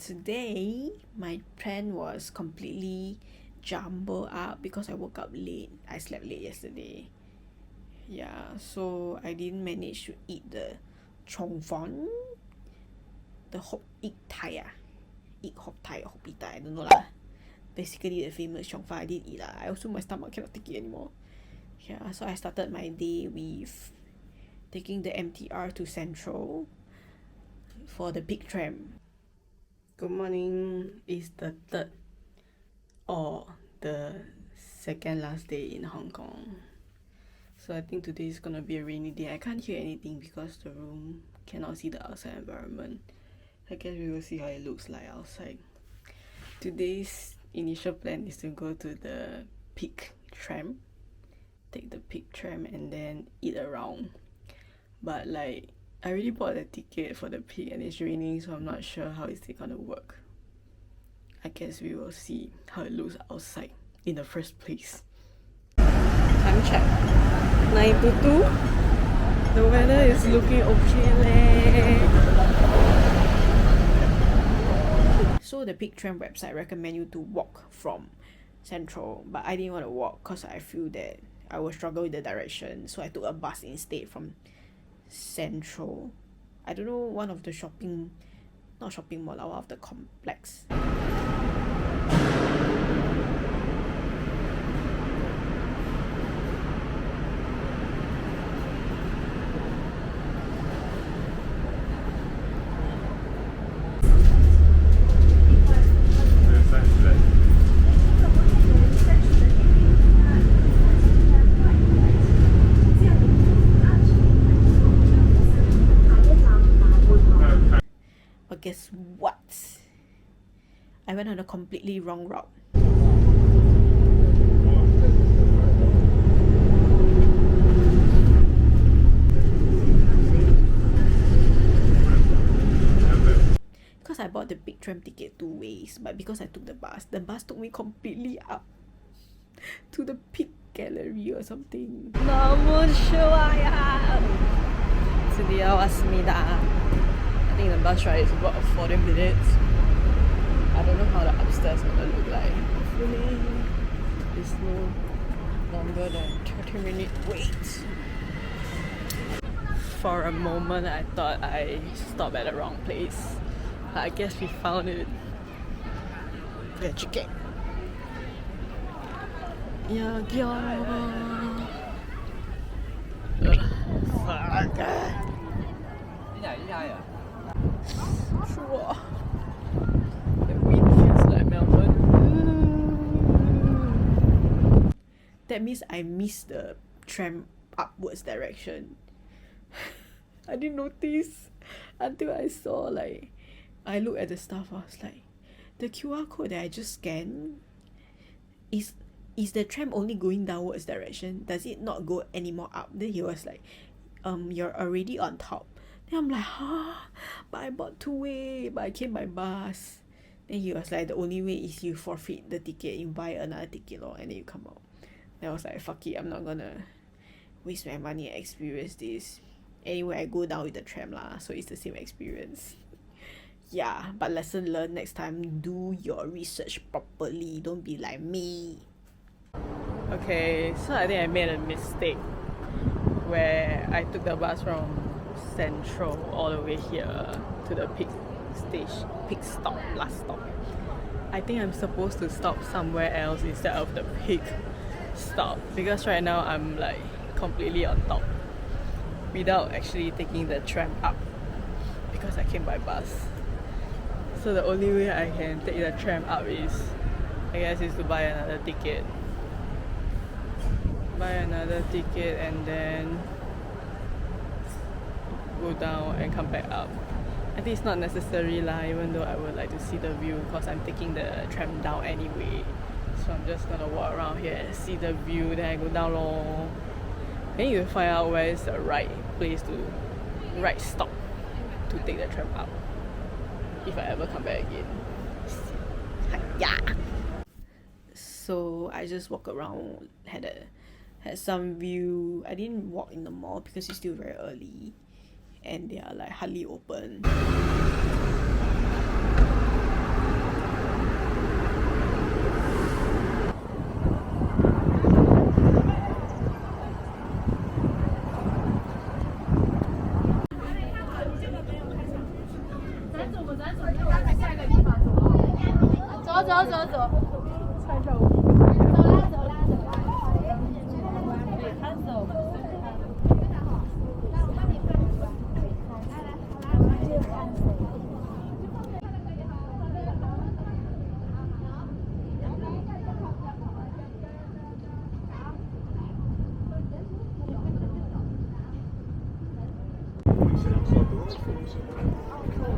today my plan was completely jumbled up because I woke up late. I slept late yesterday. Yeah, so I didn't manage to eat the chong fon, the hop egg thai egg hop thai or hopi thai, I don't know lah. Basically the famous chong fon I didn't eat lah. I also my stomach cannot take it anymore. Yeah, so I started my day with taking the MTR to Central for the Peak Tram. Good morning. It's the third or the second last day in Hong Kong. So I think today is gonna be a rainy day. I can't hear anything because the room cannot see the outside environment. I guess we will see how it looks like outside. Today's initial plan is to go to the Peak Tram. Take the Peak Tram and then eat around. But like, I already bought a ticket for the Peak and it's raining, so I'm not sure how is it gonna work. I guess we will see how it looks outside in the first place. Time check. 9 to 2. The weather is looking okay leh. So the Peak Tram website recommend you to walk from Central, but I didn't want to walk because I feel that I will struggle with the direction, so I took a bus instead from Central. I don't know, one of the not shopping mall, one of the complex. But guess what? I went on a completely wrong route. Because I bought the Peak Tram ticket 2 ways, but because I took the bus took me completely up to the Peak Gallery or something. 너무 좋아요. 드디어 왔습니다. I think the bus ride is about 40 minutes. I don't know how the upstairs is gonna look like. Hopefully it's no longer than 30-minute wait. For a moment I thought I stopped at the wrong place. But I guess we found it. The chicken. Fuck. Sure. The wind feels like Melbourne. That means I missed the tram upwards direction. I didn't notice until I saw, like, I looked at the stuff. I was like, the QR code that I just scanned is the tram only going downwards direction? Does it not go any more up? Then he was like, you're already on top. Then I'm like, huh? But I bought 2-way, but I came by bus. Then he was like, the only way is you forfeit the ticket, you buy another ticket lor, and then you come out. Then I was like, fuck it, I'm not gonna waste my money and experience this. Anyway, I go down with the tram lah, so it's the same experience. Yeah, but lesson learned, next time, do your research properly. Don't be like me. Okay, so I think I made a mistake where I took the bus from Central all the way here to the Peak stop, last stop. I think I'm supposed to stop somewhere else instead of the Peak stop, because right now I'm like completely on top without actually taking the tram up because I came by bus. So the only way I can take the tram up is, I guess, is to buy another ticket. And then go down and come back up. I think it's not necessary lah, even though I would like to see the view because I'm taking the tram down anyway. So I'm just gonna walk around here and see the view, then I go down lor. Then you will find out where is the right stop to take the tram up if I ever come back again. Yeah. So I just walk around, had some view. I didn't walk in the mall because it's still very early. and they are like hardly open.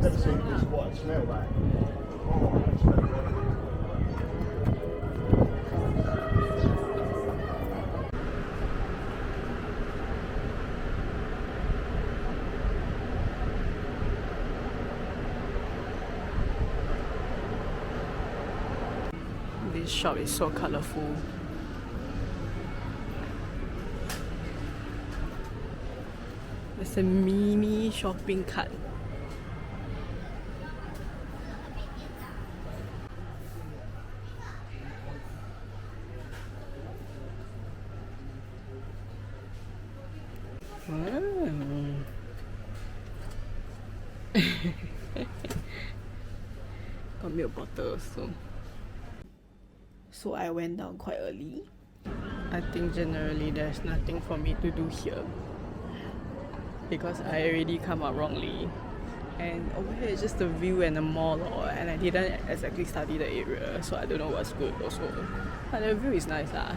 Never seen this white smell like. This shop is so colorful. It's a mini shopping cart. Got milk bottle also. So I went down quite early. I think generally there's nothing for me to do here because I already come out wrongly. And over here is just the view and the mall, and I didn't exactly study the area, so I don't know what's good also. But the view is nice lah.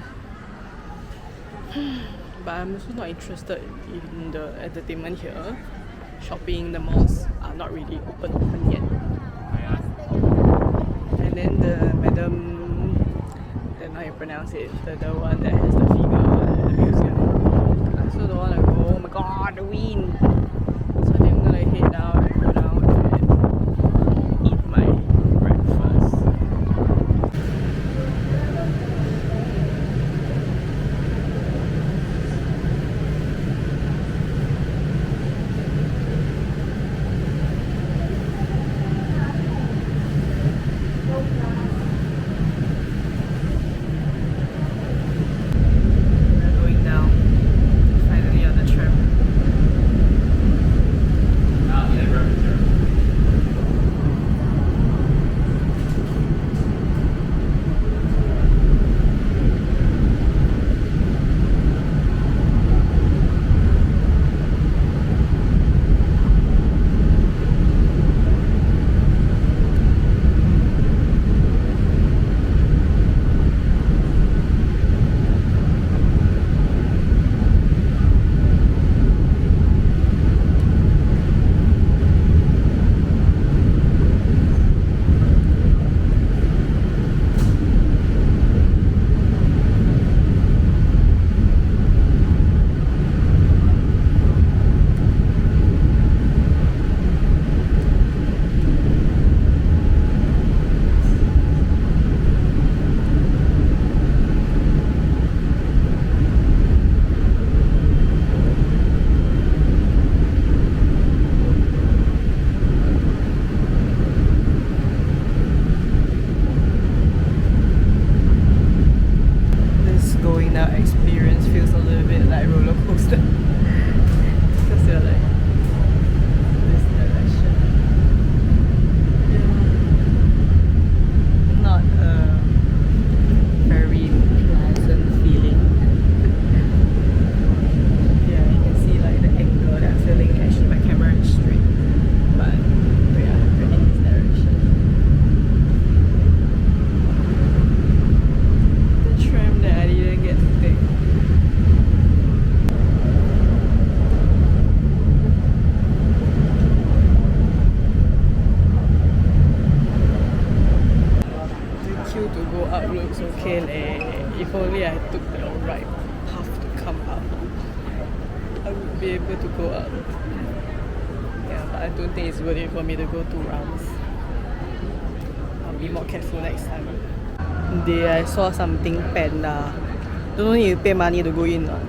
But I'm also not interested in the entertainment here. Shopping, the malls are not really open yet. And then the madam, I don't know how you pronounce it, the one that has the figure at the museum. I also don't want to go. Oh my god, the wind! So I think I'm gonna head down and go down and eat my breakfast. Going down, finally on the tram. Going down experience feels a little bit like roller coaster because they're like this direction. Not a very pleasant feeling. Yeah, you can see like the angle that I'm feeling. Actually, my camera is straight, but yeah, we're in this direction. The tram that I didn't get to take. The queue to go up looks okay leh. If only I took the right path to come up, I would be able to go up. Yeah, but I don't think it's worth it for me to go 2 rounds. I'll be more careful next time. There I saw something panda. Don't know you pay money to go in or not.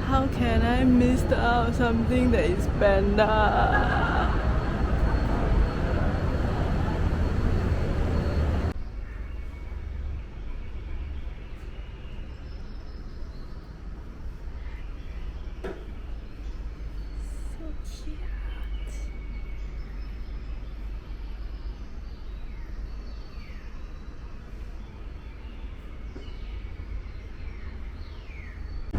How can I miss out something that is panda? So cute.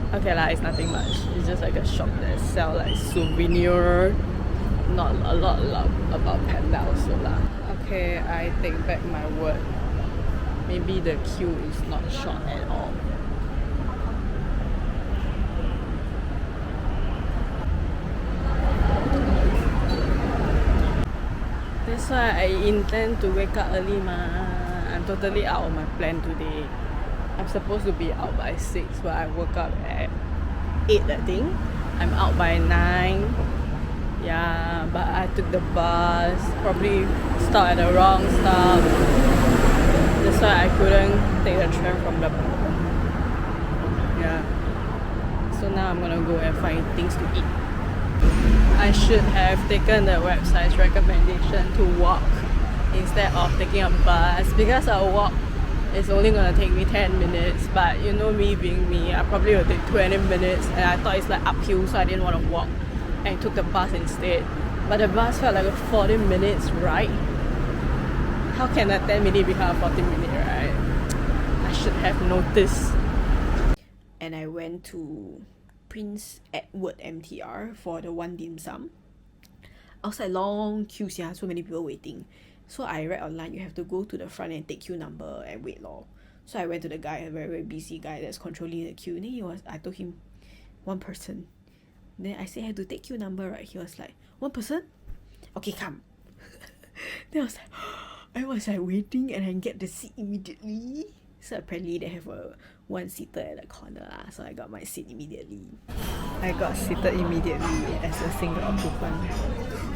Okay lah, it's nothing much. It's just like a shop that sell like souvenir. Not a lot about panda also lah. Okay, I take back my word. Maybe the queue is not short at all. That's why I intend to wake up early mah. I'm totally out of my plan today. I'm supposed to be out by 6, but I woke up at 8 I think. I'm out by 9. Yeah, but I took the bus, probably stopped at the wrong stop. That's why I couldn't take the tram from the... Yeah. So now I'm gonna go and find things to eat. I should have taken the website's recommendation to walk instead of taking a bus, because a walk is only gonna take me 10 minutes, but you know me being me, I probably will take 20 minutes, and I thought it's like uphill, so I didn't want to walk and took the bus instead. But the bus felt like a 40 minutes ride. How can a 10-minute become a 40-minute ride? I should have noticed. And I went to Prince Edward MTR for the one dim sum. Outside long queues, yeah, so many people waiting. So I read online you have to go to the front and take queue number and wait lor. So I went to the guy, a very busy guy that's controlling the queue. Then I told him, 1 person. Then I said I have to take queue number, right? He was like, 1 person? Okay, come. Then I was like waiting and I get the seat immediately. So apparently they have a one-seater at the corner lah. So I got my seat immediately. I got seated immediately as a single occupant.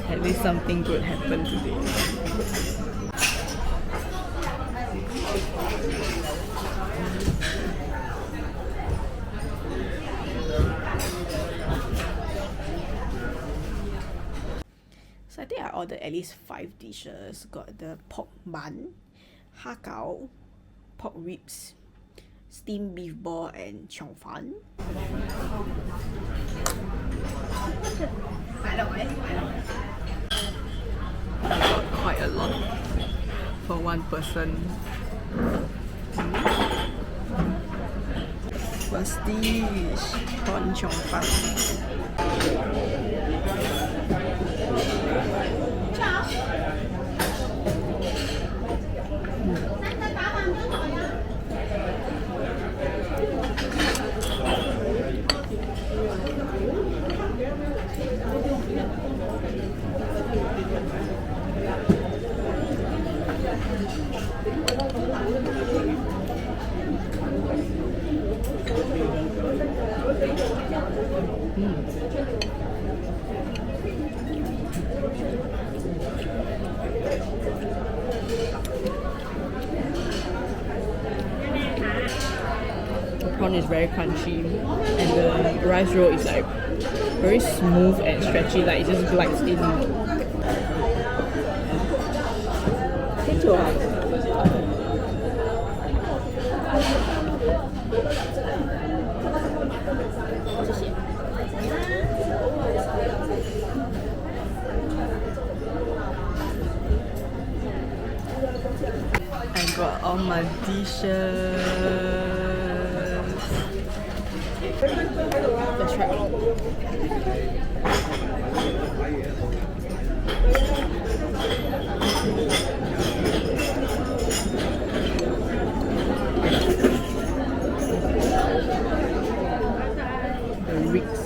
At least something good happened today. So I think I ordered at least 5 dishes. Got the pork bun, har gow, pork ribs, steamed beef ball, and chiong fan. Quite a lot for 1 person. What's this? Prawn chiong fan. The prawn is very crunchy and the rice roll is like very smooth and stretchy, like it just glides in. I got all my dishes. Let's try it. The ribs.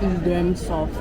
It's damn soft.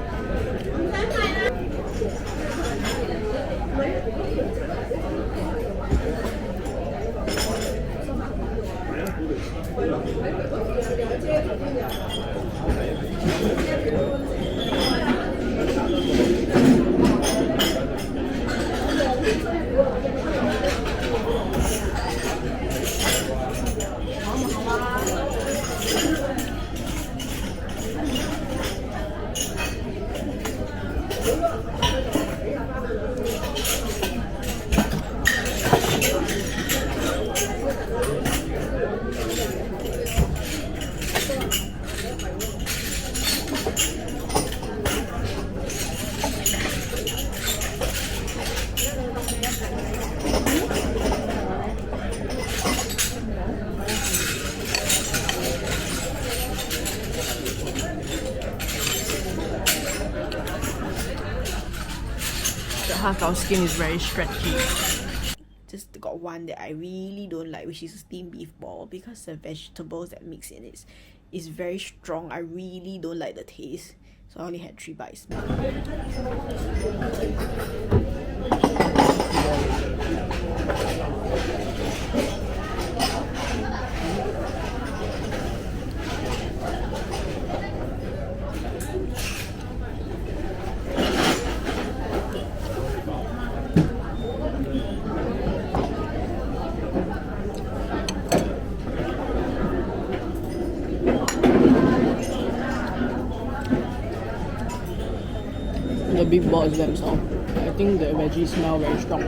The hakao skin is very stretchy. Just got one that I really don't like, which is steamed beef ball, because the vegetables that mix in it is very strong. I really don't like the taste, so I only had 3 bites. The beef ball is damn soft. I think the veggies smell very strong.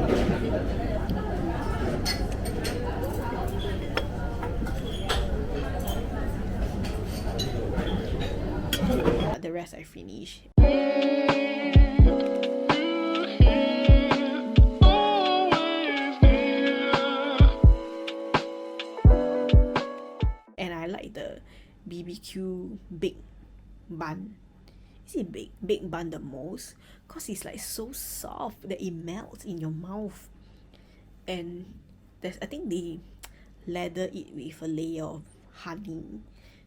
The rest I finished. And I like the BBQ big bun. Is it big bun the most? Cause it's like so soft that it melts in your mouth. And I think they lather it with a layer of honey,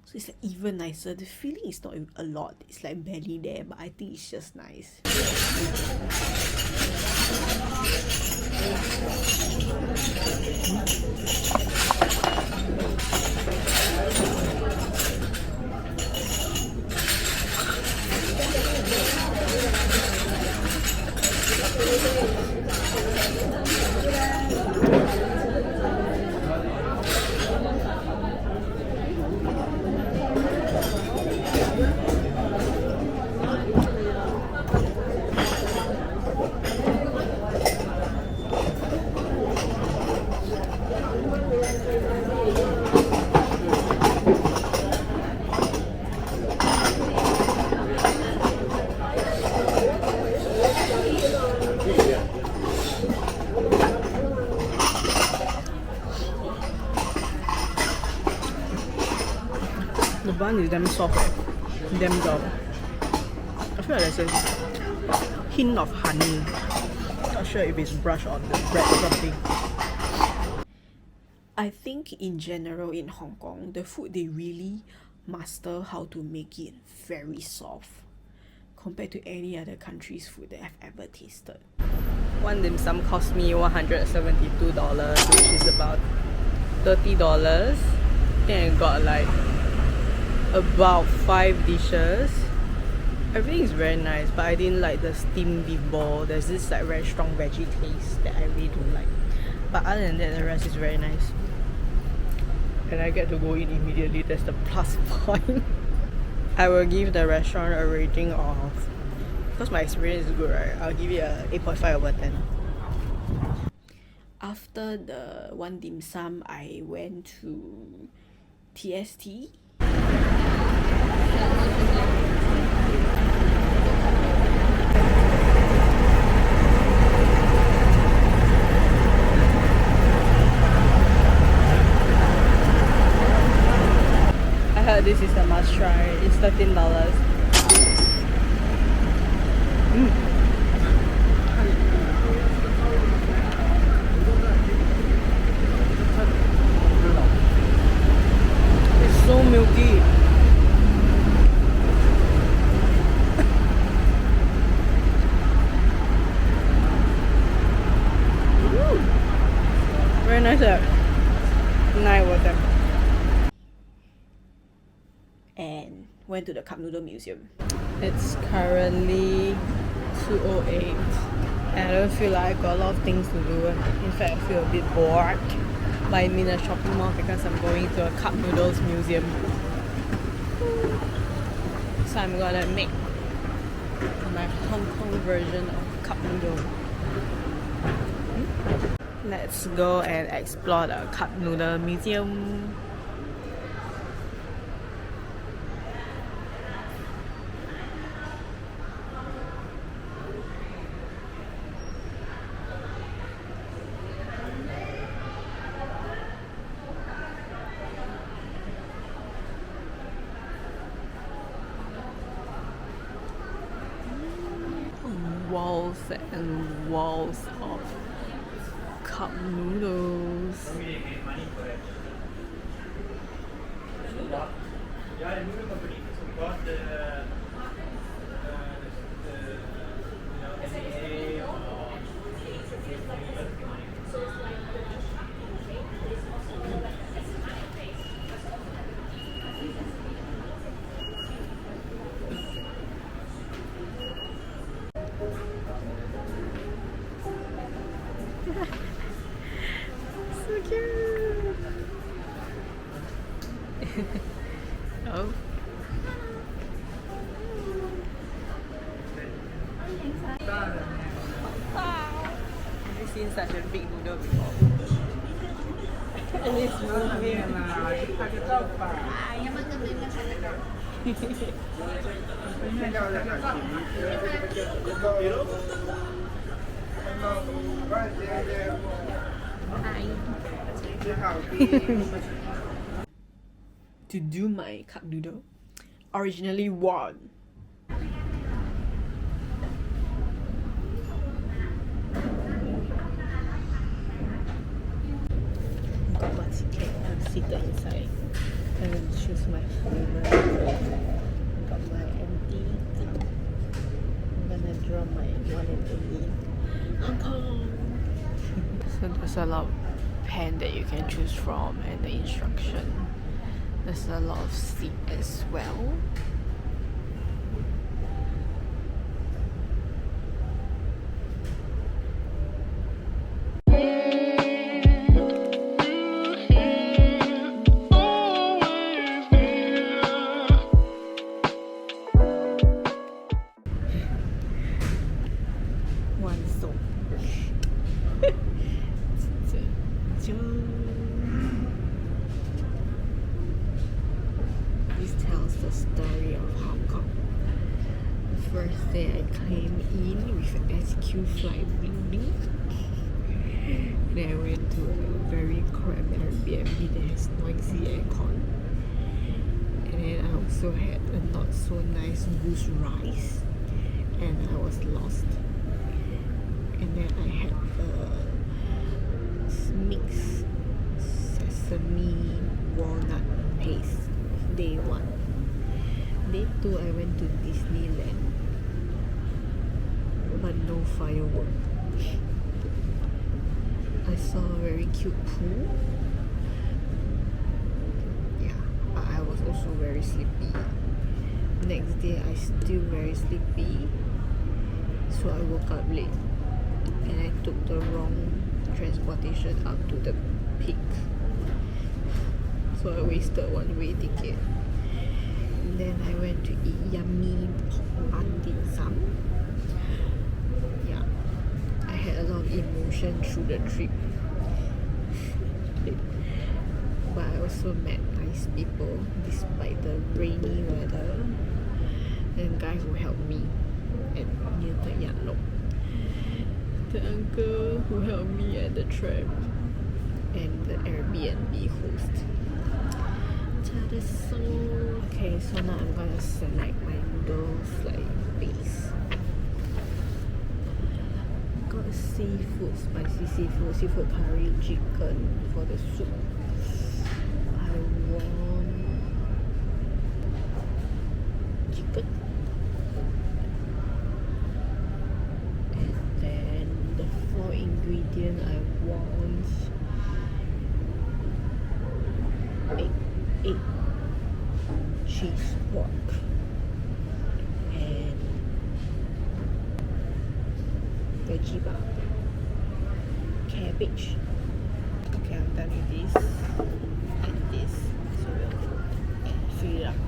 so it's like even nicer. The filling is not a lot, it's like barely there, but I think it's just nice. The bun is damn soft, damn dull. I feel like there's a hint of honey. Not sure if it's brushed on the bread or something. I think in general in Hong Kong, the food they really master how to make it very soft compared to any other country's food that I've ever tasted. One dim sum cost me $172, which is about $30. Then I got like about 5 dishes. Everything is very nice, but I didn't like the steamed beef ball. There's this like very strong veggie taste that I really don't like. But other than that, the rest is very nice. And I get to go in immediately. That's the plus point. I will give the restaurant a rating of, because my experience is good, right? I'll give it a 8.5 over 10. After the one dim sum, I went to TST. I heard this is a must try. It's $13. It's so milky. Very nice. 9 over 10. And went to the Noodles Museum. It's currently 2:08 and I don't feel like I got a lot of things to do. In fact, I feel a bit bored. But I'm in a shopping mall because I'm going to a Noodles Museum. So I'm gonna make my Hong Kong version of cup noodle. Let's go and explore the Cup Noodle Museum. Walls and walls of cup noodles. So cute. Oh. Have you seen such a big noodle before? And it's moving. To do my cup noodle, originally one. Got my ticket. I'm seated inside. I'm going to choose my flavor. Got my empty cup. I'm gonna draw my one and only Hong Kong. So there's a lot of pen that you can choose from and the instruction. There's a lot of seat as well. One soap. This tells the story of Hong Kong. The first day I came in with SQ flight bling. Then I went to a very cramped Airbnb that has noisy aircon. And then I also had a not so nice goose rice. And I was lost. And then I had a mixed sesame walnut paste. Day 1. Day 2 I went to Disneyland, but no firework. I saw a very cute pool. Yeah, but I was also very sleepy. Next day I still very sleepy, so I woke up late and I took the wrong transportation up to the peak. So I wasted one-way ticket. And then I went to eat yummy pork dim sum. Yeah, I had a lot of emotion through the trip. But I also met nice people despite the rainy weather. And guy who helped me at near the Yanlong. The uncle who helped me at the tram. And the Airbnb host. Okay, so now I'm gonna select my noodles like base. Got seafood, spicy seafood, seafood curry, chicken for the soup. I want chicken. And then the 4 ingredient I want egg, cheese, pork, and veggie bar, cabbage. Okay, I'm done with this and this, so we'll fill it up.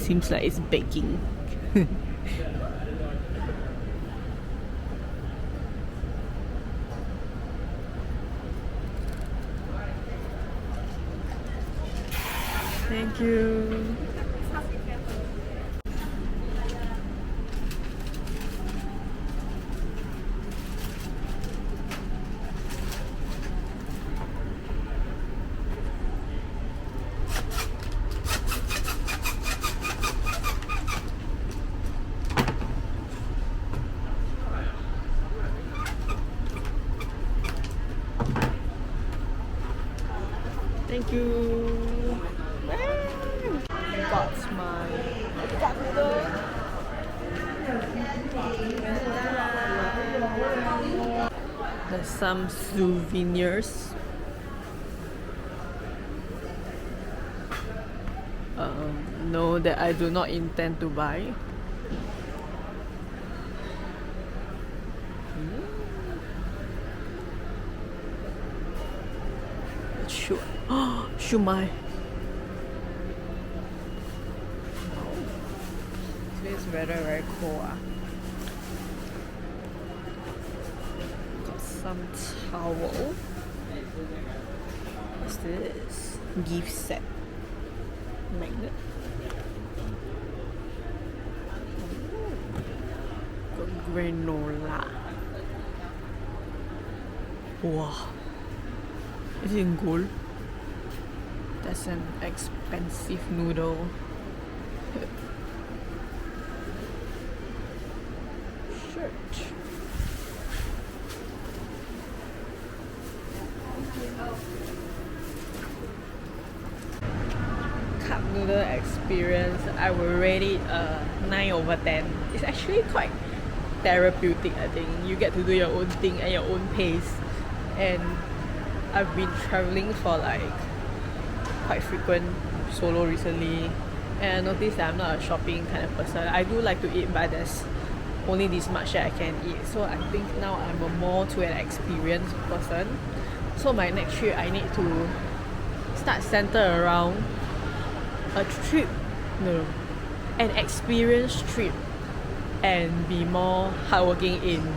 seems like it's baking. Thank you. Thank you. Got my duck noodle. There's some souvenirs. No, that I do not intend to buy. Sure. Shumai. Today's weather very cold. Got some towel. What's this? Gift set. Magnet. Got granola. Wow. Is it in gold? That's an expensive noodle. Shirt. Cup noodle experience, I will rate it 9/10. It's actually quite therapeutic, I think. You get to do your own thing at your own pace. And I've been traveling for like quite frequent solo recently, and I noticed that I'm not a shopping kind of person. I do like to eat, but there's only this much that I can eat. So I think now I'm a more to an experienced person. So my next trip I need to start center around a trip, no, an experience trip, and be more hardworking in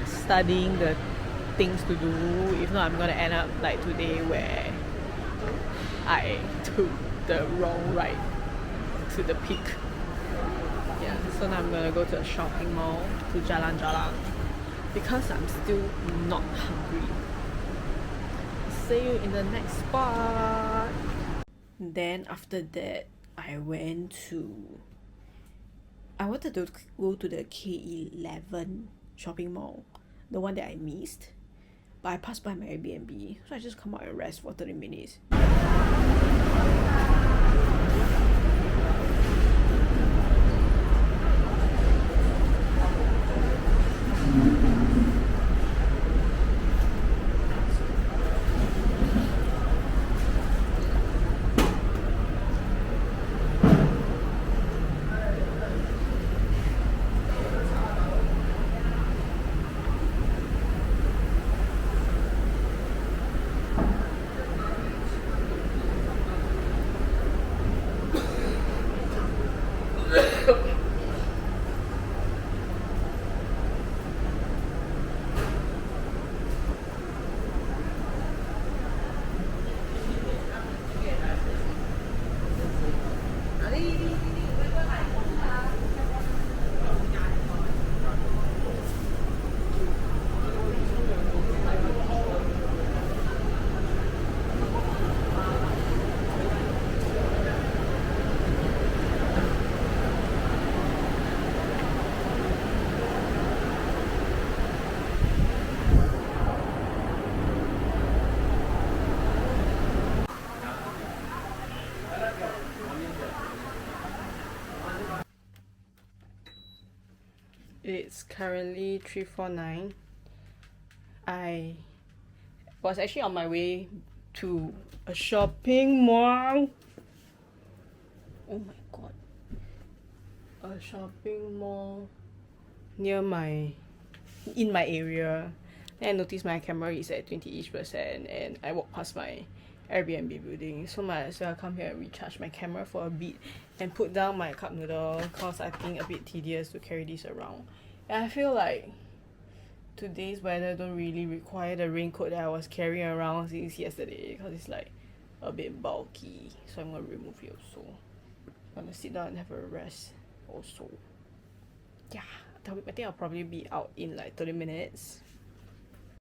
studying the things to do. If not, I'm gonna end up like today where I took the wrong ride to the peak. Yeah, so now I'm gonna go to a shopping mall to Jalan because I'm still not hungry. See you in the next spot. Then after that, I wanted to go to the K11 shopping mall, the one that I missed. But I passed by my Airbnb, so I just come out and rest for 30 minutes. It's currently 3:49. I was actually on my way to a shopping mall. Oh my god. A shopping mall in my area. Then I noticed my camera is at 20-ish%, and I walked past my Airbnb building, so might as well come here and recharge my camera for a bit and put down my cup noodle cause I think a bit tedious to carry this around. And I feel like today's weather don't really require the raincoat that I was carrying around since yesterday because it's like a bit bulky, so I'm gonna remove it also. I'm gonna sit down and have a rest also. Yeah, I think I'll probably be out in like 30 minutes.